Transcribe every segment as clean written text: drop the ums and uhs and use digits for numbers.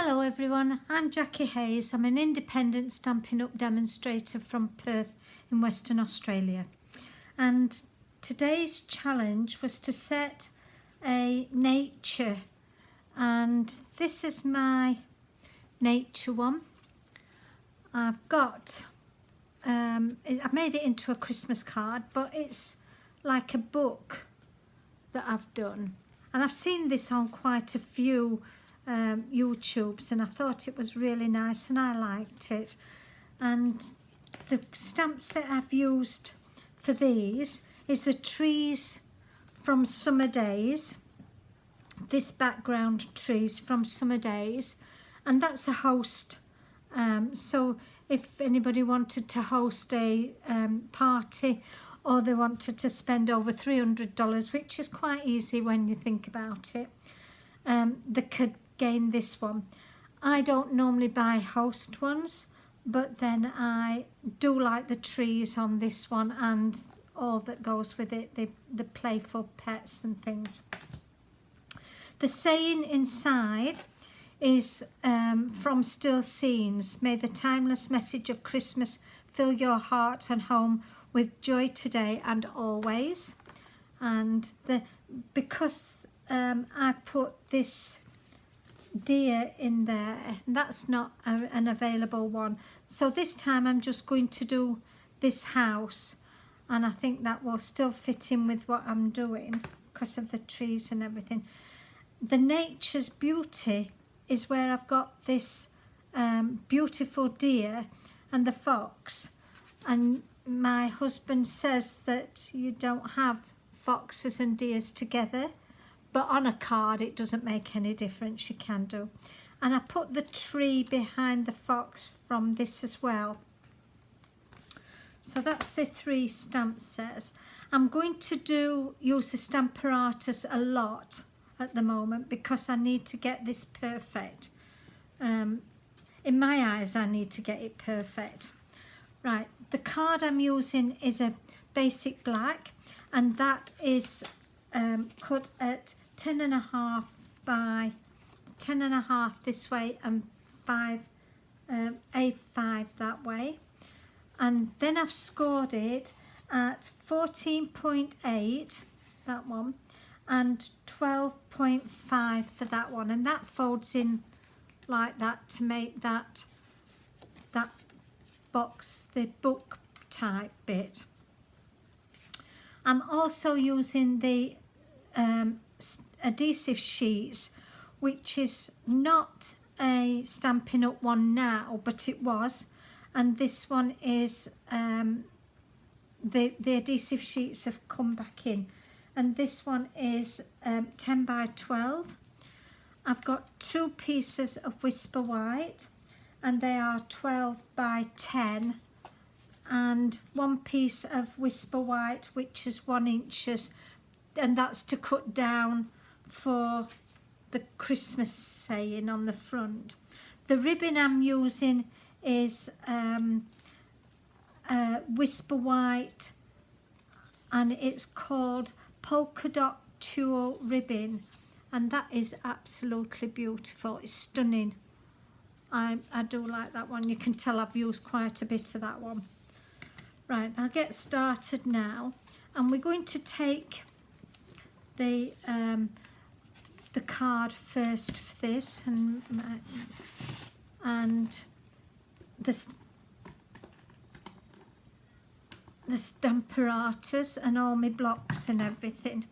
Hello everyone, I'm Jackie Hayes. I'm an independent Stampin' Up! Demonstrator from Perth in Western Australia. And today's challenge was to set a nature, and this is my nature one. I've got, I've made it into a Christmas card, but it's like a book that I've done. And I've seen this on quite a few YouTubes, and I thought it was really nice and I liked it. And the stamp set I've used for these is the trees from Summer Days, this background trees from Summer Days, and that's a host. So if anybody wanted to host a party, or they wanted to spend over $300, which is quite easy when you think about it, they could gain this one. I don't normally buy host ones, but then I do like the trees on this one and all that goes with it, the playful pets and things. The saying inside is from Still Scenes: may the timeless message of Christmas fill your heart and home with joy today and always. And because I put this deer in there, that's not an available one, so this time I'm just going to do this house, and I think that will still fit in with what I'm doing because of the trees and everything. The nature's beauty is where I've got this beautiful deer and the fox, and my husband says that you don't have foxes and deers together, but on a card it doesn't make any difference, you can do. And I put the tree behind the fox from this as well. So that's the 3 stamp sets. I'm going to use the Stamparatus a lot at the moment because I need to get this perfect. In my eyes, I need to get it perfect. Right, the card I'm using is a basic black, and that is cut at 10.5 by 10.5 this way and 5A5 that way. And then I've scored it at 14.8, that one, and 12.5 for that one, and that folds in like that to make that box the book type bit. I'm also using the adhesive sheets, which is not a Stampin' Up! One now, but it was, and this one is the adhesive sheets have come back in, and this one is 10 by 12. I've got 2 pieces of Whisper White, and they are 12 by 10, and 1 piece of Whisper White, which is 1 inches, and that's to cut down for the Christmas saying on the front. The ribbon I'm using is Whisper White, and it's called Polka Dot Tulle Ribbon, and that is absolutely beautiful. It's stunning. I do like that one. You can tell I've used quite a bit of that one. Right, I'll get started now, and we're going to take the card first for this, and the Stamparatus and all my blocks and everything.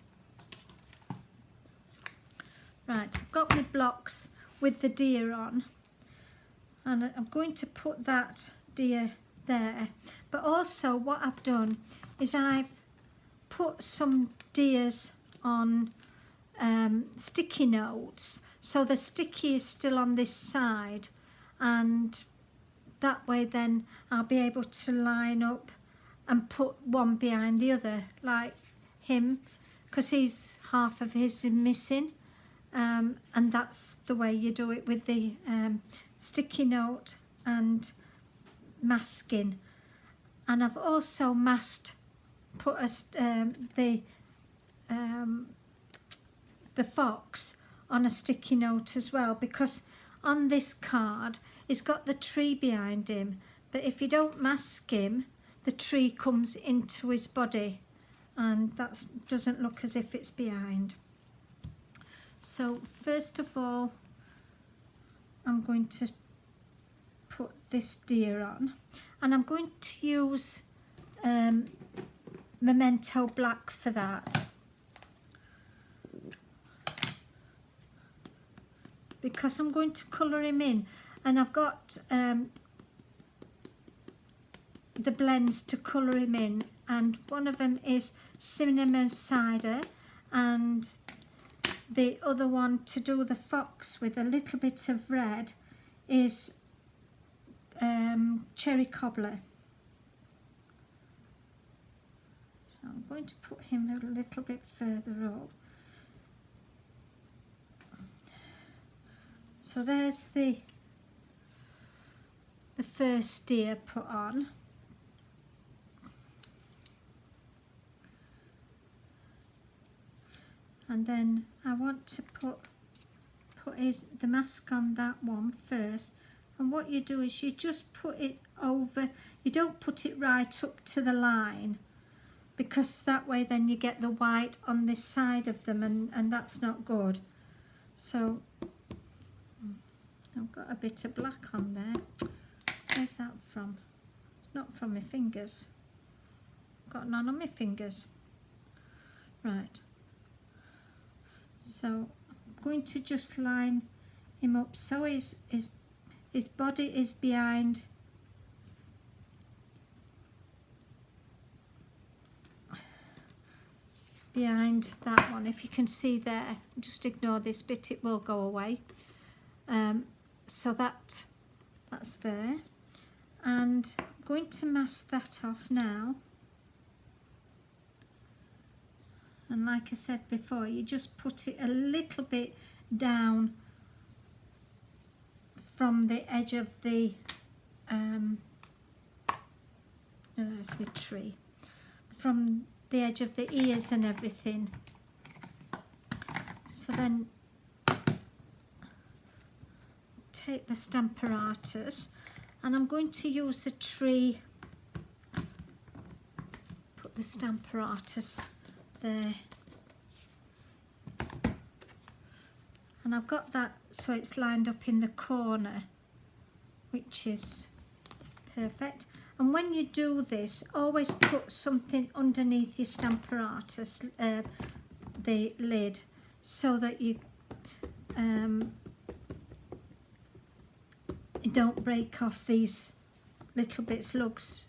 Right, I've got my blocks with the deer on, and I'm going to put that deer there. But also what I've done is I've put some deers on sticky notes, so the sticky is still on this side, and that way then I'll be able to line up and put one behind the other, like him, because he's half of his is missing, and that's the way you do it with the sticky note and masking. And I've also put the fox on a sticky note as well, because on this card, he's got the tree behind him, but if you don't mask him, the tree comes into his body, and that doesn't look as if it's behind. So first of all, I'm going to put this deer on, and I'm going to use Memento Black for that, because I'm going to colour him in, and I've got the blends to colour him in, and one of them is cinnamon cider, and the other one to do the fox with a little bit of red is cherry cobbler. So I'm going to put him a little bit further up. So there's the first deer put on. And then I want to put the mask on that one first. And what you do is you just put it over, you don't put it right up to the line, because that way then you get the white on this side of them, and that's not good. So I've got a bit of black on there. Where's that from? It's not from my fingers. I've got none on my fingers. Right. So I'm going to just line him up so his body is behind that one. If you can see there, just ignore this bit, it will go away. So that's there, and I'm going to mask that off now. And like I said before, you just put it a little bit down from the edge of the there's my tree, from the edge of the ears and everything. So then take the Stamparatus, and I'm going to use the tree, put the Stamparatus there, and I've got that so it's lined up in the corner, which is perfect. And when you do this, always put something underneath your Stamparatus, the lid, so that you don't break off these little bits, lugs,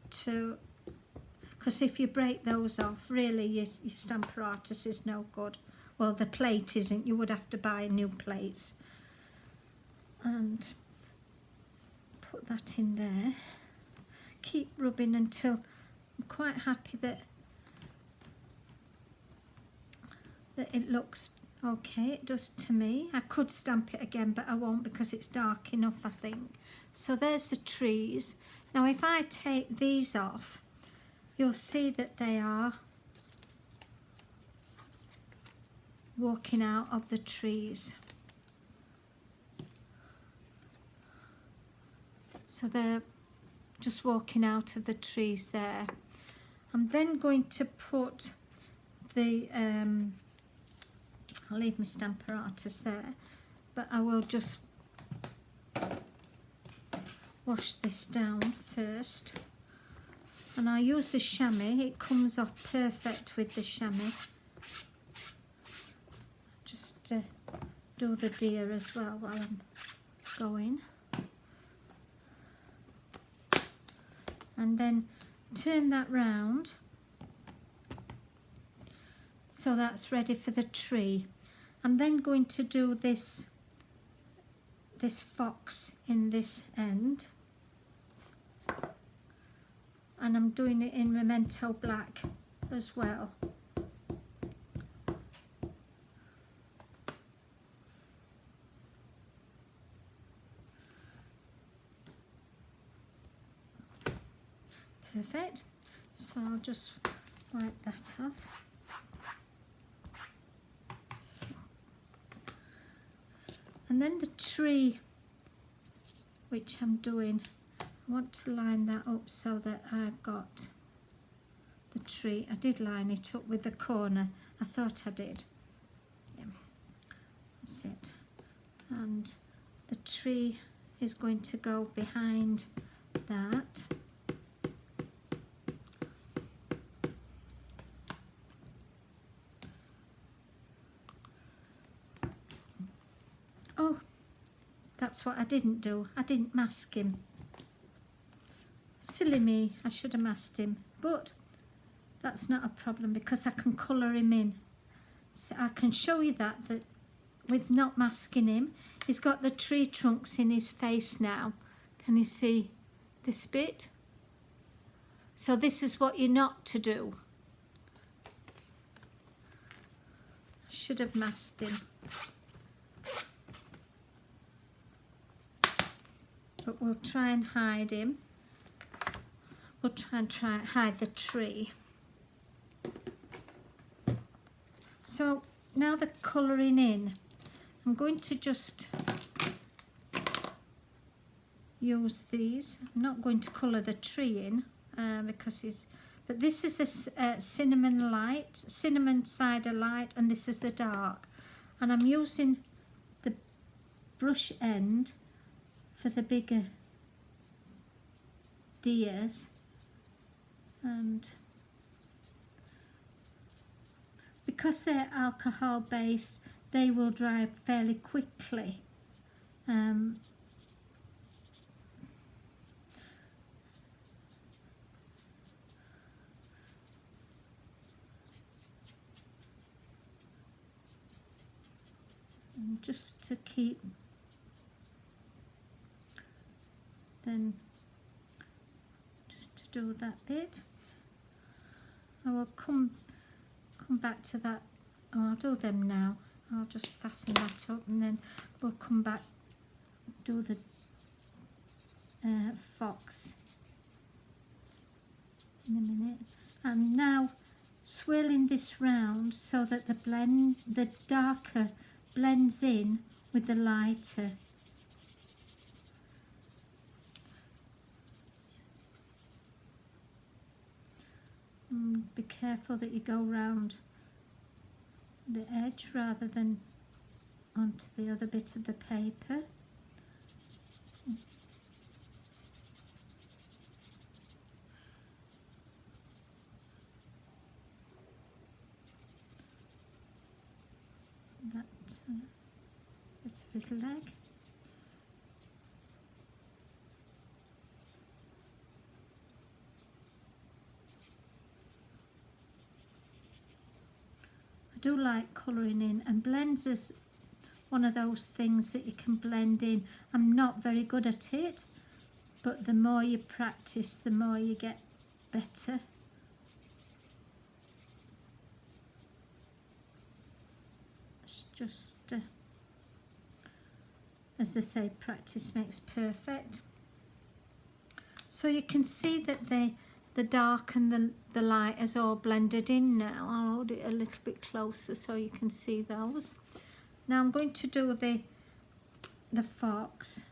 because if you break those off, really your Stamparatus is no good. Well, the plate isn't, you would have to buy new plates. And put that in there. Keep rubbing until I'm quite happy that it looks okay. It does to me. I could stamp it again, but I won't because it's dark enough, I think. So there's the trees. Now if I take these off, you'll see that they are walking out of the trees. So they're just walking out of the trees there. I'm then going to put the, I'll leave my Stamparatus there, but I will just wash this down first. And I'll use the chamois, it comes off perfect with the chamois. Just do the deer as well while I'm going. And then turn that round so that's ready for the tree. I'm then going to do this fox in this end, and I'm doing it in Memento Black as well. Perfect. So I'll just wipe that off. And then the tree, which I'm doing, I want to line that up so that I've got the tree. I did line it up with the corner. I thought I did. Yeah, that's it. And the tree is going to go behind that. Oh, that's what I didn't do. I didn't mask him. Silly me, I should have masked him. But that's not a problem because I can colour him in. So I can show you that with not masking him. He's got the tree trunks in his face now. Can you see this bit? So this is what you're not to do. I should have masked him. But we'll try and hide him. We'll try and hide the tree. So now the colouring in, I'm going to just use these. I'm not going to colour the tree in because it's, but this is a cinnamon light, cinnamon cider light, and this is the dark. And I'm using the brush end for the bigger deers, and because they're alcohol based, they will dry fairly quickly. And just to keep, then just to do that bit, I will come back to that. Oh, I'll do them now. I'll just fasten that up and then we'll come back, do the fox in a minute. I'm now swirling this round so that the darker blends in with the lighter. Be careful that you go round the edge rather than onto the other bit of the paper. That bit of his leg. I do like colouring in, and blends is one of those things that you can blend in. I'm not very good at it, but the more you practice, the more you get better. It's just, as they say, practice makes perfect. So you can see that the dark and the light is all blended in now. I'll hold it a little bit closer so you can see those. Now I'm going to do the fox.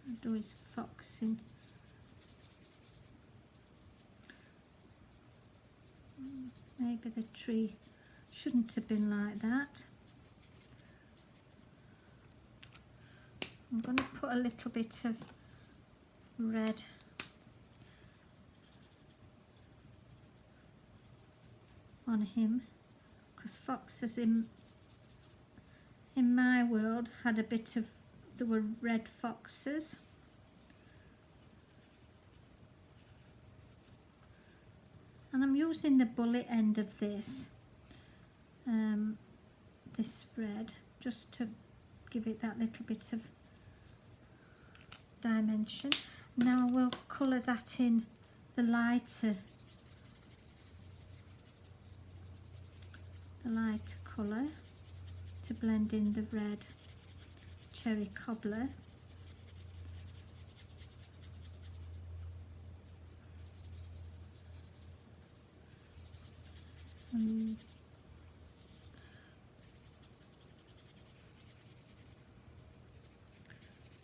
I'll do his foxing. Maybe the tree shouldn't have been like that. I'm going to put a little bit of red on him, because foxes in my world had a bit of, there were red foxes. And I'm using the bullet end of this red, just to give it that little bit of dimension. Now we'll colour that in the lighter colour to blend in the red cherry cobbler.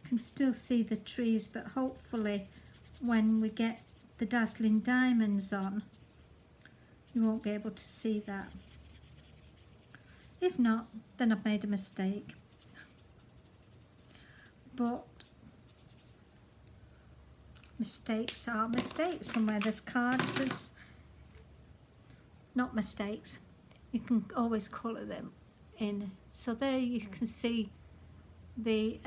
Can still see the trees, but hopefully when we get the Dazzling Diamonds on, you won't be able to see that. If not, then I've made a mistake. But mistakes are mistakes, and where there's cards, there's not mistakes. You can always colour them in. So there you can see the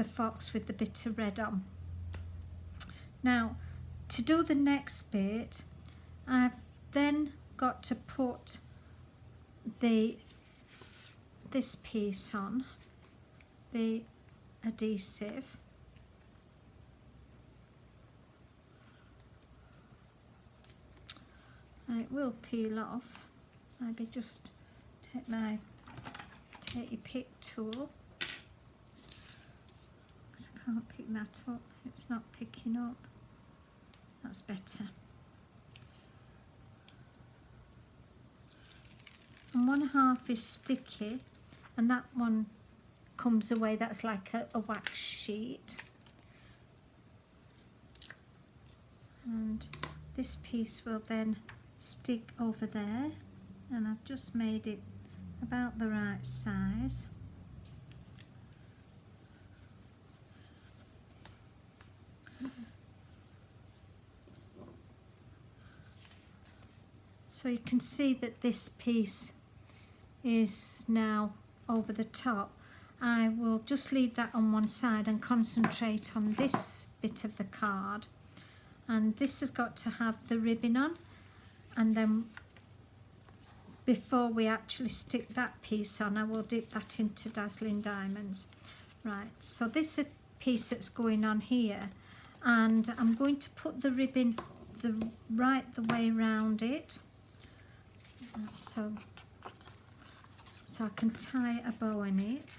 fox with the bit of red on. Now, to do the next bit, I've then got to put this piece on, the adhesive. And it will peel off. Maybe just take your pick tool. Because I can't pick that up. It's not picking up. That's better. And one half is sticky, and that one comes away. That's like a wax sheet. And this piece will then stick over there, and I've just made it about the right size. So you can see that this piece is now over the top. I will just leave that on one side and concentrate on this bit of the card. And this has got to have the ribbon on, and then before we actually stick that piece on, I will dip that into Dazzling Diamonds. Right, so this is a piece that's going on here, and I'm going to put the ribbon the way round it, so I can tie a bow in it,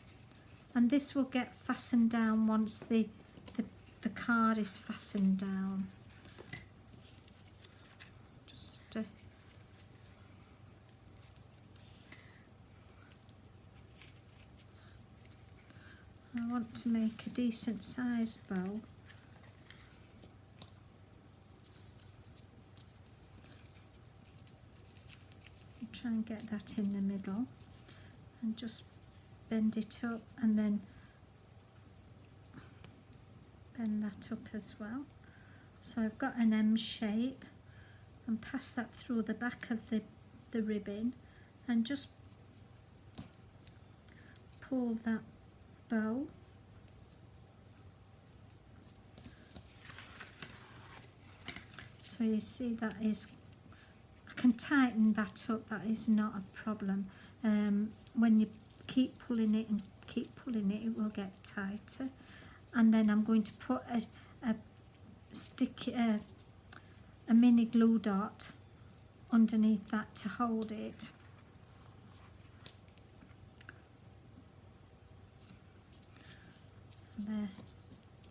and this will get fastened down once the card is fastened down. Just I want to make a decent size bow. Try and get that in the middle, and just bend it up, and then bend that up as well. So I've got an M shape, and pass that through the back of the ribbon, and just pull that bow. So you see that is, I can tighten that up, that is not a problem. When you keep pulling it and keep pulling it, it will get tighter. And then I'm going to put a mini glue dot underneath that to hold it.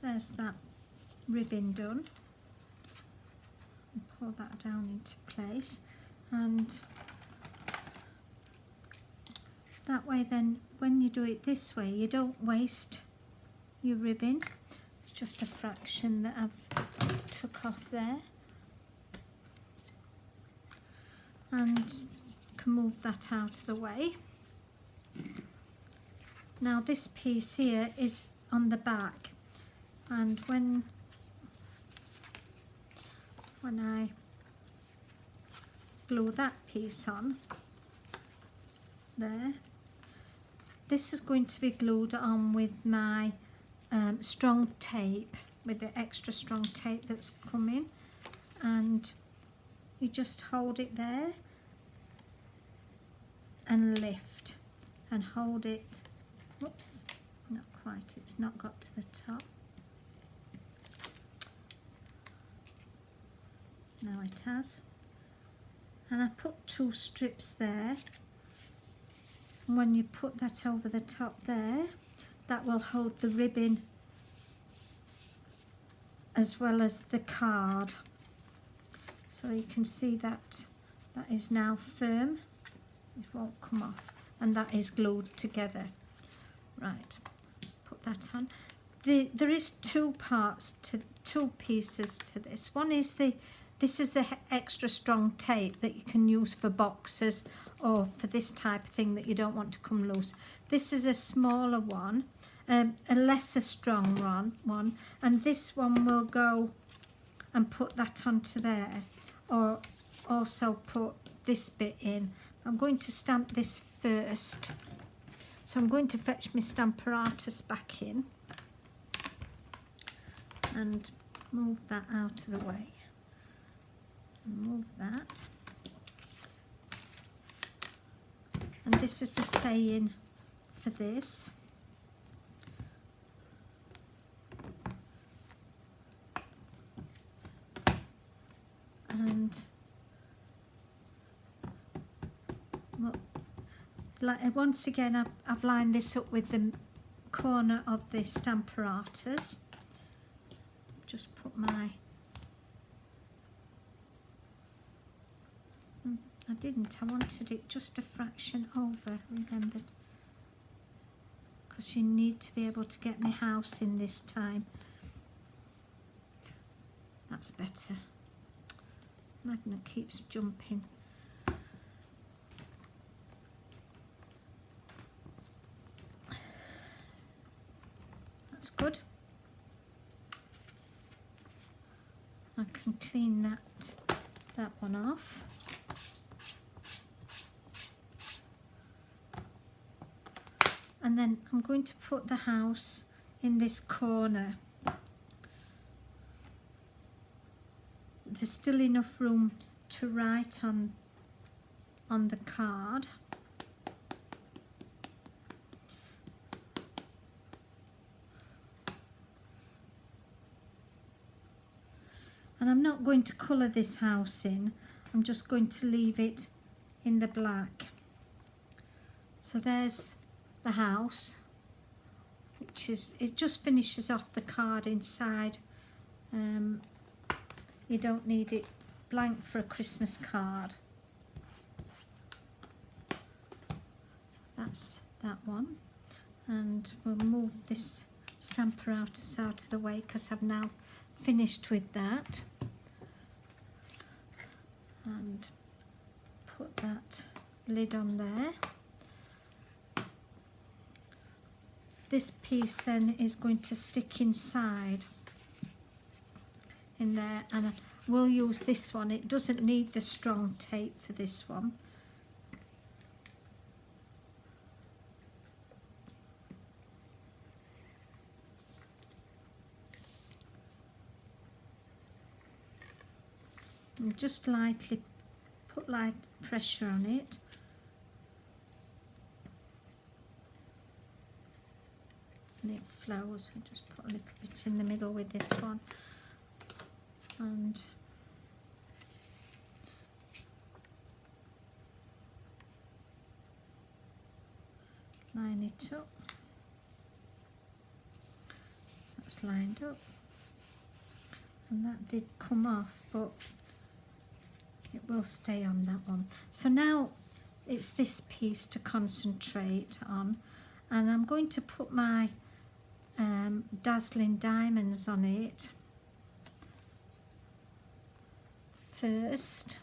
There's that ribbon done. And pull that down into place, and that way then when you do it this way, you don't waste your ribbon. It's just a fraction that I've took off there, and can move that out of the way. Now this piece here is on the back, and when I glue that piece on there, this is going to be glued on with my strong tape, with the extra strong tape that's coming, and you just hold it there and lift and hold it. Whoops, not quite, it's not got to the top. Now it has. And I put 2 strips there, and when you put that over the top there, that will hold the ribbon as well as the card. So you can see that That is now firm. It won't come off, and that is glued together. Right, put that on. There is two pieces to this. One is this is the extra strong tape that you can use for boxes or for this type of thing that you don't want to come loose. This is a smaller one, a lesser strong one, and this one will go and put that onto there, or also put this bit in. I'm going to stamp this first. So I'm going to fetch my Stamparatus back in and move that out of the way. Move that. And this is the saying for this. And well, like once again, I've lined this up with the corner of the Stamparatus. Just put my... I didn't, I wanted it just a fraction over, remembered. Because you need to be able to get my house in this time. That's better. Magnet keeps jumping. That's good. I can clean that one off. And then I'm going to put the house in this corner. There's still enough room to write on the card. And I'm not going to colour this house in, I'm just going to leave it in the black. So there's the house, which is, it just finishes off the card inside. You don't need it blank for a Christmas card. So that's that one. And we'll move this Stamparatus out of the way because I've now finished with that. And put that lid on there. This piece then is going to stick inside in there, and we'll use this one. It doesn't need the strong tape for this one. And just lightly put light pressure on it. And it flows. I just put a little bit in the middle with this one. And line it up. That's lined up. And that did come off, but it will stay on that one. So now it's this piece to concentrate on, and I'm going to put my dazzling diamonds on it first.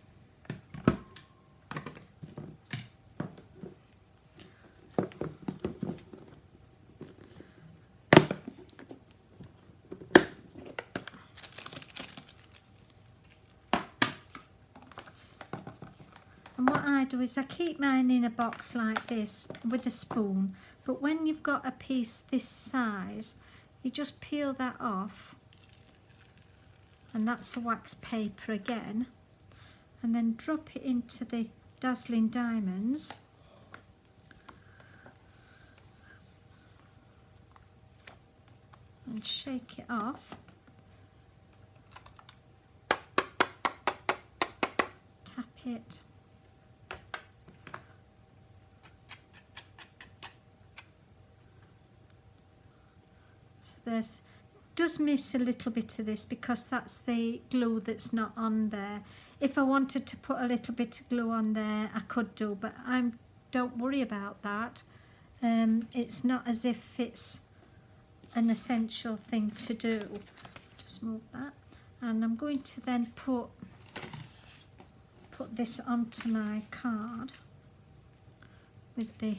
And what I do is I keep mine in a box like this with a spoon, but when you've got a piece this size, you just peel that off, and that's a wax paper again, and then drop it into the dazzling diamonds. And shake it off. Tap it. So there's does miss a little bit of this because that's the glue that's not on there. If I wanted to put a little bit of glue on there, I could do, but don't worry about that. It's not as if it's an essential thing to do. Just move that, and I'm going to then put this onto my card with the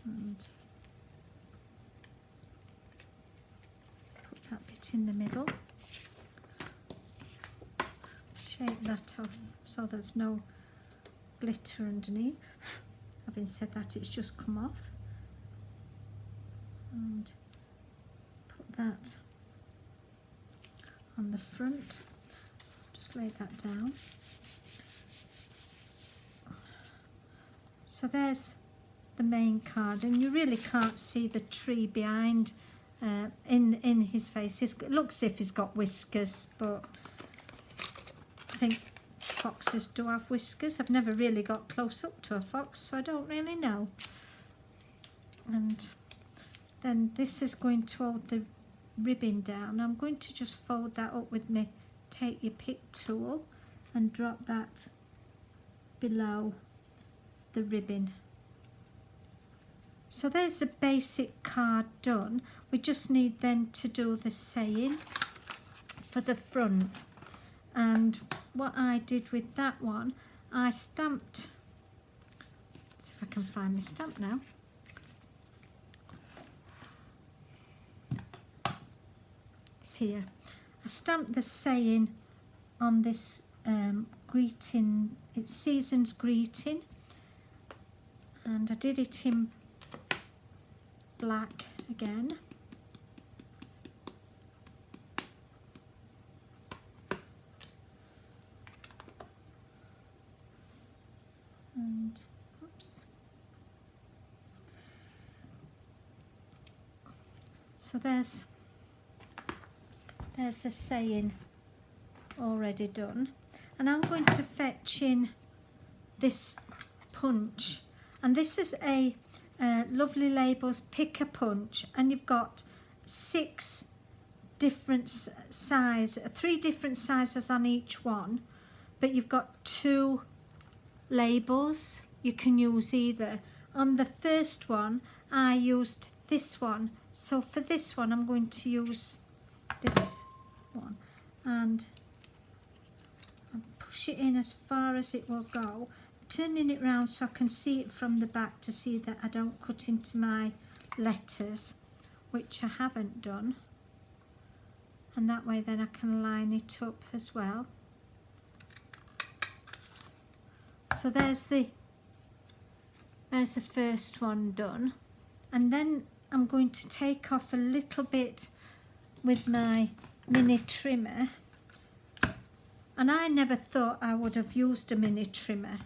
and put that bit in the middle, shake that off so there's no glitter underneath. Having said that, it's just come off, and put that on the front. Just lay that down. So there's the main card, and you really can't see the tree behind in his face. It looks as if he's got whiskers, but I think foxes do have whiskers. I've never really got close up to a fox, so I don't really know. And then this is going to hold the ribbon down. I'm going to just fold that up with my take your pick tool and drop that below the ribbon. So there's the basic card done. We just need then to do the saying for the front. And what I did with that one, I stamped, let's see if I can find my stamp now. It's here. I stamped the saying on this greeting, it's Season's Greeting, and I did it in black again. And oops. So there's the saying already done, and I'm going to fetch in this punch, and this is a Lovely Labels Pick a Punch, and you've got 6 different size, 3 different sizes on each one, but you've got 2 labels. You can use either. On the first one I used this one, so for this one I'm going to use this one, and I'll push it in as far as it will go, turning it round so I can see it from the back to see that I don't cut into my letters, which I haven't done, and that way then I can line it up as well. So there's the first one done, and then I'm going to take off a little bit with my mini trimmer, and I never thought I would have used a mini trimmer,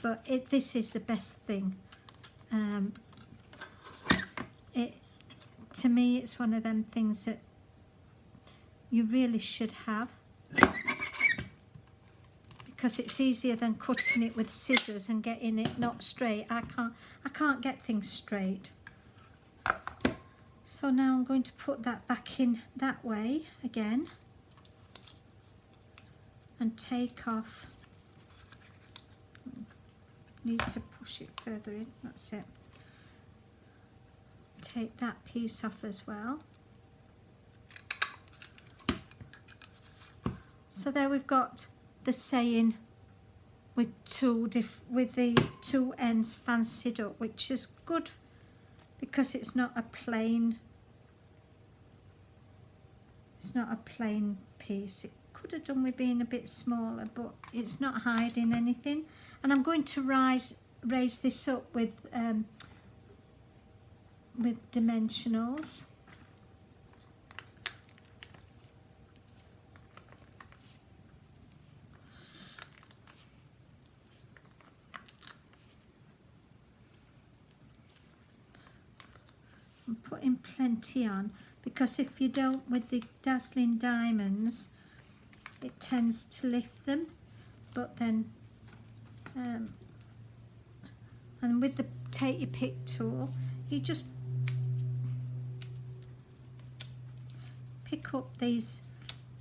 but this is the best thing. To me it's one of them things that you really should have, because it's easier than cutting it with scissors and getting it not straight. I can't get things straight. So now I'm going to put that back in that way again and take off. Need to push it further in, that's it. Take that piece off as well. So there we've got the saying with the 2 ends fancied up, which is good because it's not a plain piece. It could have done with being a bit smaller, but it's not hiding anything. And I'm going to raise this up with dimensionals. I'm putting plenty on, because if you don't with the Dazzling Diamonds, it tends to lift them. But then and with the Take Your Pick tool, you just pick up these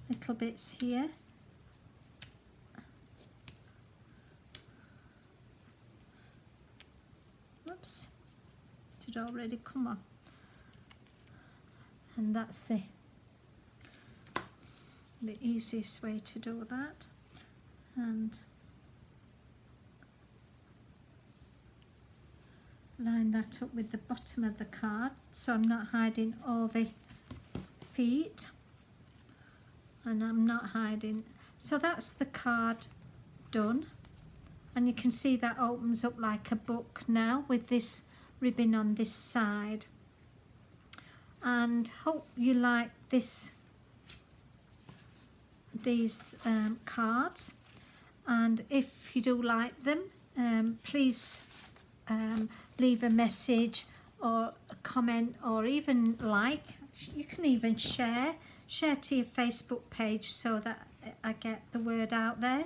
little bits here. Oops, did already come on. And that's the easiest way to do that. And line that up with the bottom of the card, so I'm not hiding all the feet, and I'm not hiding. So that's the card done, and you can see that opens up like a book now with this ribbon on this side. And hope you like these cards, and if you do like them, please leave a message or a comment, or even like. You can even share to your Facebook page so that I get the word out there.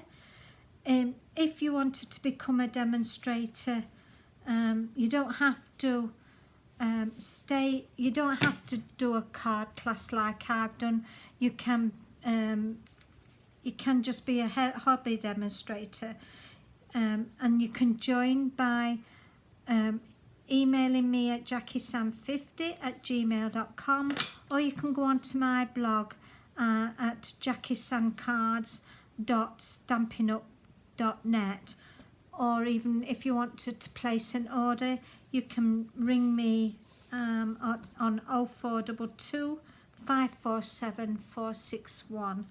If you wanted to become a demonstrator, you don't have to you don't have to do a card class like I've done. You can just be a hobby demonstrator, and you can join by emailing me at jackiesand50@gmail.com, or you can go onto my blog at jackiesandcards.stampinup.net, or even if you wanted to place an order, you can ring me on 0422 547 461.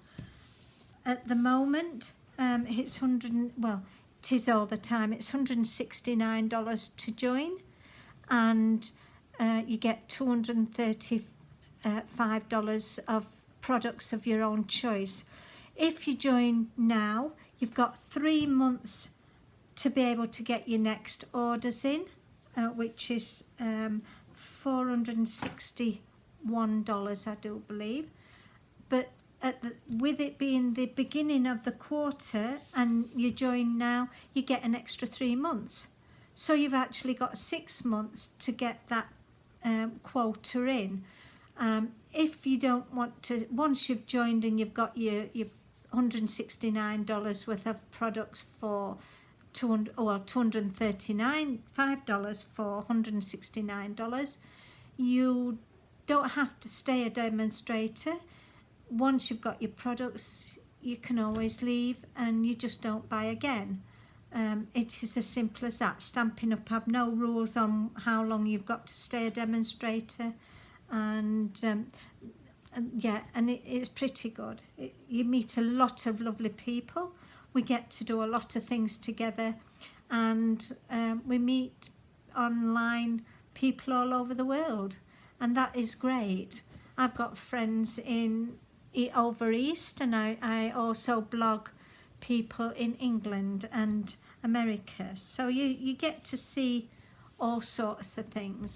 At the moment, it's it is all the time. It's $169 to join, and you get $235 of products of your own choice. If you join now, you've got 3 months to be able to get your next orders in, which is $461, I do believe. But with it being the beginning of the quarter and you join now, you get an extra 3 months. So you've actually got 6 months to get that quota in. If you don't want to, once you've joined and you've got your $169 worth of products for $239.5 for $169, you don't have to stay a demonstrator. Once you've got your products, you can always leave and you just don't buy again. It is as simple as that. Stampin' Up! Have no rules on how long you've got to stay a demonstrator, and it's pretty good. You meet a lot of lovely people. We get to do a lot of things together, and we meet online people all over the world, and that is great. I've got friends over East, and I also blog people in England and America, so you get to see all sorts of things.